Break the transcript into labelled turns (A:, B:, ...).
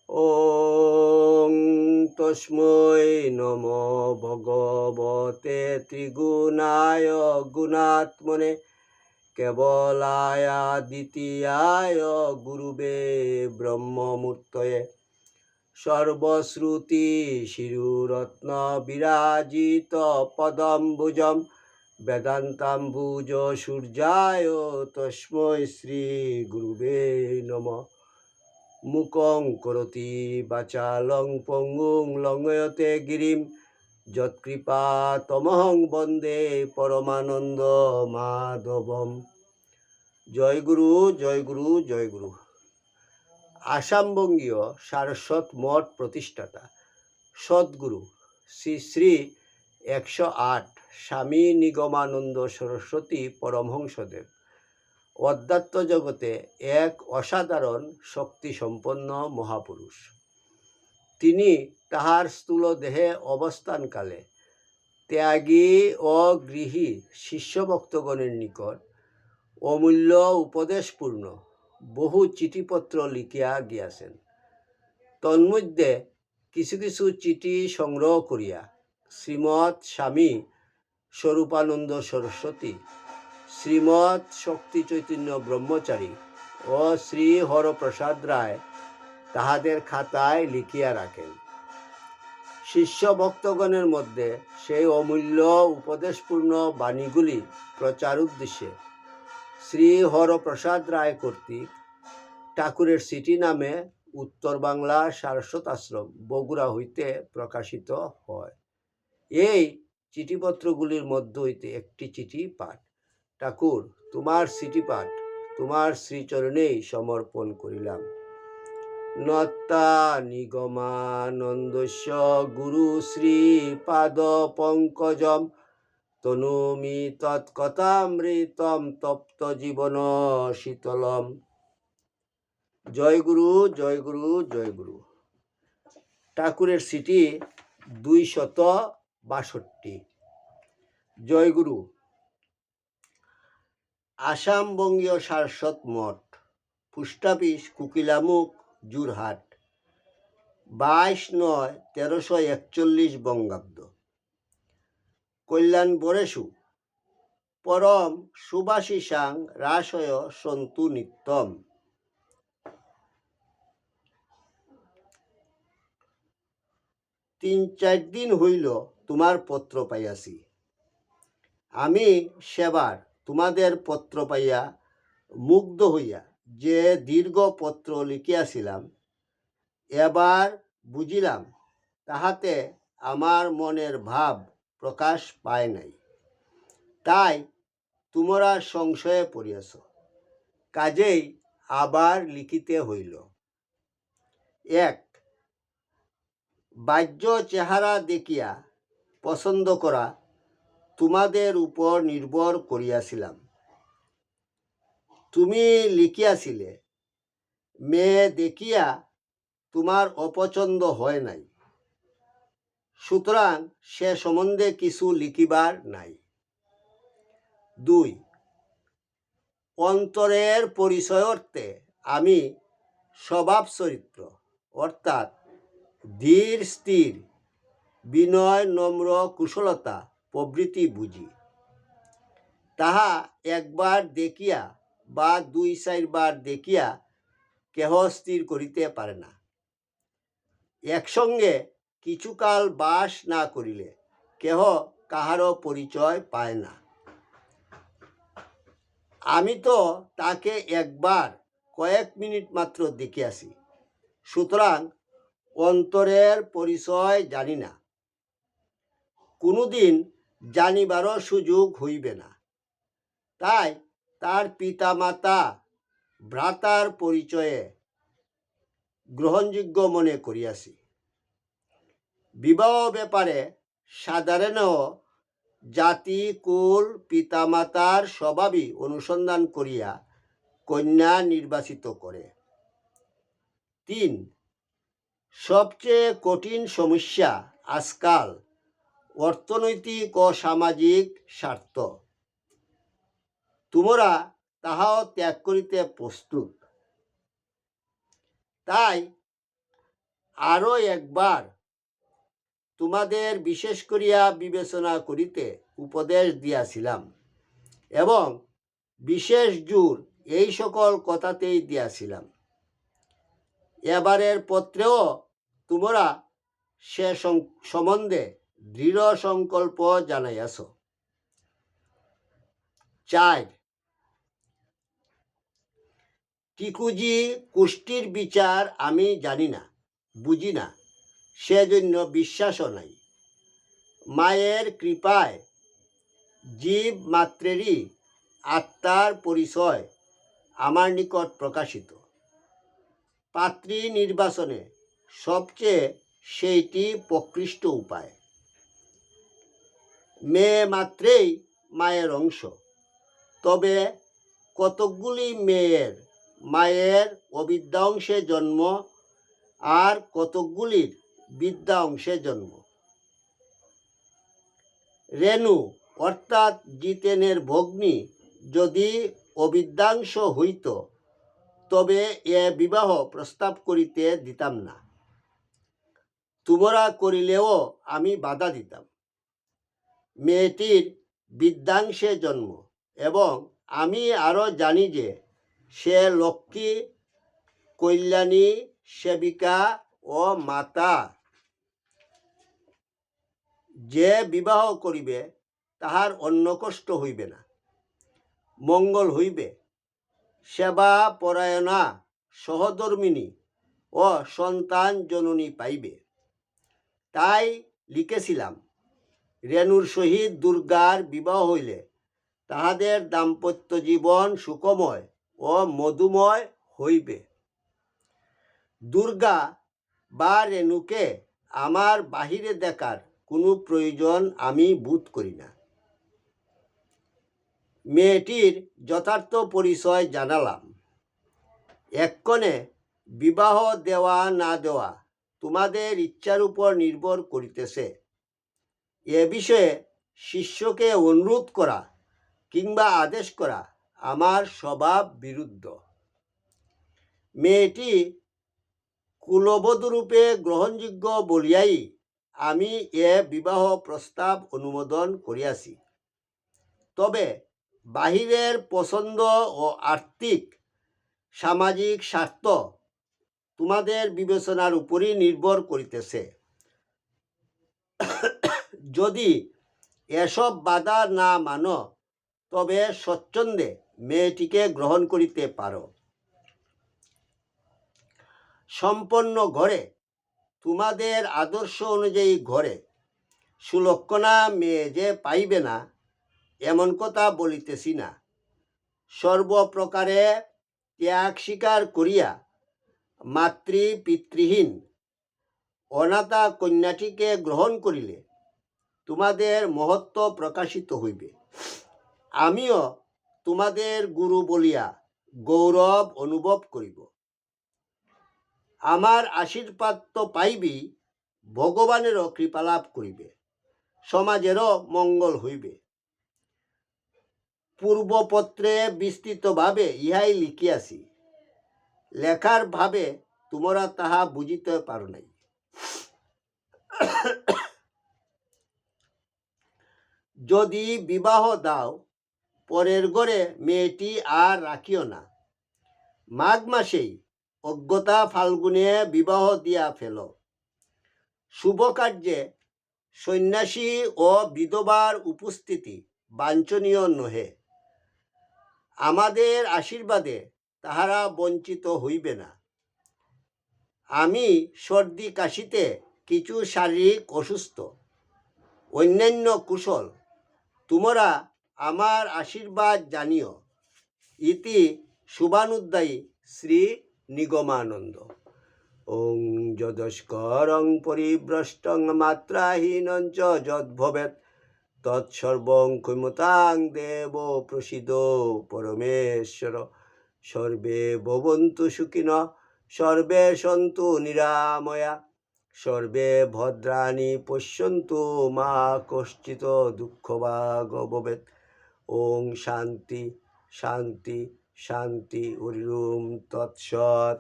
A: ওং তস্मै নমো ভগবতে ত্রিগুণায় গুণাত্মনে কেবলায় দ্বিতীয়ায় গুরুবে ব্রহ্মমূর্তয়ে সর্বশ্রুতি শিরুরত্ন বিরাজিত পদম্বুজম বেদান্তাম্বুজ সূর্যায় তস্मै শ্রী গুরুবে নমঃ। মুকং করতি বাচালং পঙ্গুং লঙ্ঘয়তে গিরিম যৎকৃপা তমহং বন্দে পরমানন্দ মাধবম। জয় গুরু, জয় গুরু, জয় গুরু। আসামবঙ্গীয় সারস্বত মঠ প্রতিষ্ঠাতা সদ্গুরু শ্রী শ্রী 108 স্বামী নিগমানন্দ সরস্বতী পরমহংসদেব অধ্যাত্ম জগতে এক অসাধারণ শক্তিসম্পন্ন মহাপুরুষ। তিনি তাহার স্থূল দেহে অবস্থানকালে ত্যাগী ও গৃহী শিষ্যভক্তগণের নিকট অমূল্য উপদেশপূর্ণ বহু চিঠিপত্র লিখিয়া গিয়াছেন। তন্মধ্যে কিছু কিছু চিঠি সংগ্রহ করিয়া শ্রীমৎ স্বামী স্বরূপানন্দ সরস্বতী, শ্রীমৎ শক্তি চৈতন্য ব্রহ্মচারী ও শ্রী হরপ্রসাদ রায় তাহাদের খাতায় লিখিয়া রাখেন। শিষ্য ভক্তগণের মধ্যে সেই অমূল্য উপদেশপূর্ণ বাণীগুলি প্রচার উদ্দেশ্যে শ্রী হরপ্রসাদ রায় কর্তৃক ঠাকুরের চিঠি নামে উত্তর বাংলা সারস্বত আশ্রম বগুড়া হইতে প্রকাশিত হয়। এই চিঠিপত্রগুলির মধ্য হইতে একটি চিঠি পাঠ। ঠাকুর, তোমার চিঠি পাঠ তোমার শ্রীচরণেই সমর্পণ করিলাম। নত্তা নিগমানন্দস্য গুরু শ্রী পাদ পঙ্কজম তনুমি তৎকথামৃতম তপ্ত জীবন শীতলম। জয় গুরু, জয় গুরু, জয় গুরু। ঠাকুরের চিঠি 262। জয় গুরু। আসাম বঙ্গীয় সারস্বত মঠ, পোস্ট অফিস কুকিলামুখ, যোরহাট, 22/9/1341 বঙ্গাব্দ। কল্যাণ বরেষু পরম সুভাষিসাং রাসয় সন্তু নিত্যম। 3-4 দিন হইল তোমার পত্র পাইয়াছি। আমি সেবার তোমাদের পত্র পাইয়া মুগ্ধ হইয়া যে দীর্ঘ পত্র লিখিয়াছিলাম, এবার বুঝিলাম তাহাতে আমার মনের ভাব প্রকাশ পায় নাই। তাই তোমরা সংশয়ে পড়িয়াছ, কাজেই আবার লিখিতে হইল। 1. বাহ্য চেহারা দেখিয়া পছন্দ করা তোমাদের উপর নির্ভর করিয়াছিলাম। তুমি লিখিয়াছিলে, মেয়ে দেখিয়া তোমার অপছন্দ হয় নাই, সুতরাং সে সম্বন্ধে কিছু লিখিবার নাই। 2. অন্তরের পরিচয়ার্থে আমি স্বভাব চরিত্র অর্থাৎ ধীর স্থির, বিনয় নম্র কুশলতা প্রভৃতি বুঝি। তাহা একবার দেখিয়া বা 2-4 বার দেখিয়া কেহ স্থির করিতে পারে না। একসঙ্গে কিছুকাল বাস না করিলে কেহ কাহারও পরিচয় পায় না। আমি তো তাকে একবার কয়েক মিনিট মাত্র দেখিয়াছি, সুতরাং অন্তরের পরিচয় জানি না, কোনোদিন জানিবারও সুযোগ হইবে না। তাই তার পিতামাতা ভ্রাতার পরিচয়ে গ্রহণযোগ্য মনে করিয়াছি। বিবাহ ব্যাপারে সাধারণ জাতি, কুল, পিতামাতার স্বভাবই অনুসন্ধান করিয়া কন্যা নির্বাচিত করে। 3. সবচেয়ে কঠিন সমস্যা আজকাল অর্থনৈতিক ও সামাজিক স্বার্থ। তোমরা তাহাও ত্যাগ করিতে প্রস্তুত। তাই আরও একবার তোমাদের বিশেষ করিয়া বিবেচনা করিতে উপদেশ দিয়াছিলাম, এবং বিশেষ জোর এই সকল কথাতেই দিয়াছিলাম। এবারের পত্রেও তোমরা সে সম্বন্ধে দৃঢ় সংকল্প জানাইয়াছ। 4, টিকুজি কুষ্টির বিচার আমি জানি না, বুঝি না, সেজন্য বিশ্বাসও নাই। মায়ের কৃপায় জীব মাত্রেরই আত্মার পরিচয় আমার নিকট প্রকাশিত। পাত্রী নির্বাচনে সবচেয়ে সেইটি প্রকৃষ্ট উপায়। মেয়ে মাত্রেই মায়ের অংশ, তবে কতকগুলি মেয়ের মায়ের অবিদ্যা অংশে জন্ম, আর কতকগুলির বিদ্যা অংশে জন্ম। রেণু অর্থাৎ জিতেনের ভগ্নী যদি অবিদ্যাংশ হইত, তবে এ বিবাহ প্রস্তাব করিতে দিতাম না। তোমরা করিলেও আমি বাধা দিতাম। মেয়েটির বিদ্যাংশে জন্ম, এবং আমি আরও জানি যে সে লক্ষ্মী, কল্যাণী, সেবিকা ও মাতা। যে বিবাহ করিবে তাহার অন্য কষ্ট হইবে না, মঙ্গল হইবে, সেবা পরায়ণা, সহধর্মিণী ও সন্তান জননী পাইবে। তাই লিখেছিলাম, রেণুর সহিত দুর্গার বিবাহ হইলে তাহাদের দাম্পত্য জীবন সুখময় ও মধুময় হইবে। দুর্গা বা রেণুকে আমার বাহিরে দেখার কোনো প্রয়োজন আমি বোধ করি না। মেয়েটির যথার্থ পরিচয় জানালাম। এক্ষণে বিবাহ দেওয়া না দেওয়া তোমাদের ইচ্ছার উপর নির্ভর করিতেছে। এ বিষয়ে শিষ্যকে অনুরোধ করা কিংবা আদেশ করা আমার স্বভাব বিরুদ্ধ। মেয়েটি কুলবধূরূপে গ্রহণযোগ্য বলিয়াই আমি এ বিবাহ প্রস্তাব অনুমোদন করিয়াছি। তবে বাহিরের পছন্দ ও আর্থিক সামাজিক স্বার্থ তোমাদের বিবেচনার উপরই নির্ভর করিতেছে। যদি এসব বাধা না মানো, তবে স্বচ্ছন্দে মেয়েটিকে গ্রহণ করিতে পারো। সম্পন্ন ঘরে, তোমাদের আদর্শ অনুযায়ী ঘরে সুলক্ষণা মেয়ে যে পাইবে না, এমন কথা বলিতেছি না। সর্বপ্রকারে ত্যাগ স্বীকার করিয়া মাতৃ পিতৃহীন অনাথা কন্যাটিকে গ্রহণ করিলে তোমাদের মহত্ব প্রকাশিত হইবে। আমিও তোমাদের গুরু বলিয়া গৌরব অনুভব করিব। আমার আশীর্বাদ তো পাইবি, ভগবানেরও কৃপালাভ করিবে, সমাজেরও মঙ্গল হইবে। পূর্বপত্রে বিস্তৃতভাবে ইহাই লিখিয়াছি। লেখার ভাবে তোমরা তাহা বুঝিতে পারো নাই। যদি বিবাহ দাও, পরের ঘরে মেয়েটি আর রাখিও না। মাঘ মাসেই অজ্ঞতা ফাল্গুনে বিবাহ দিয়া ফেল। শুভ কার্যে সন্ন্যাসী ও বিধবার উপস্থিতি বাঞ্ছনীয় নহে। আমাদের আশীর্বাদে তাহারা বঞ্চিত হইবে না। আমি সর্দি কাশিতে কিছু শারীরিক অসুস্থ, অন্যান্য কুশল। তোমরা আমার আশীর্বাদ জানিও। ইতি শুভানুদ্দায়ী শ্রী নিগমানন্দ। ওং যদস্করং পরিভ্রষ্টং মাত্রাহীনং চ যদ্ভবেৎ তৎসর্বং ক্ষমতাং দেব প্রসীদ পরমেশ্বর। সর্বে ভবন্তু সুখিনঃ, সর্বে সন্তু নিরাময়া, সর্বে ভদ্রাণি পশ্যন্তু মা কশ্চিৎ দুঃখভাগ ভবেৎ। ওং শান্তি শান্তি শান্তি। হরি ওম তৎসৎ।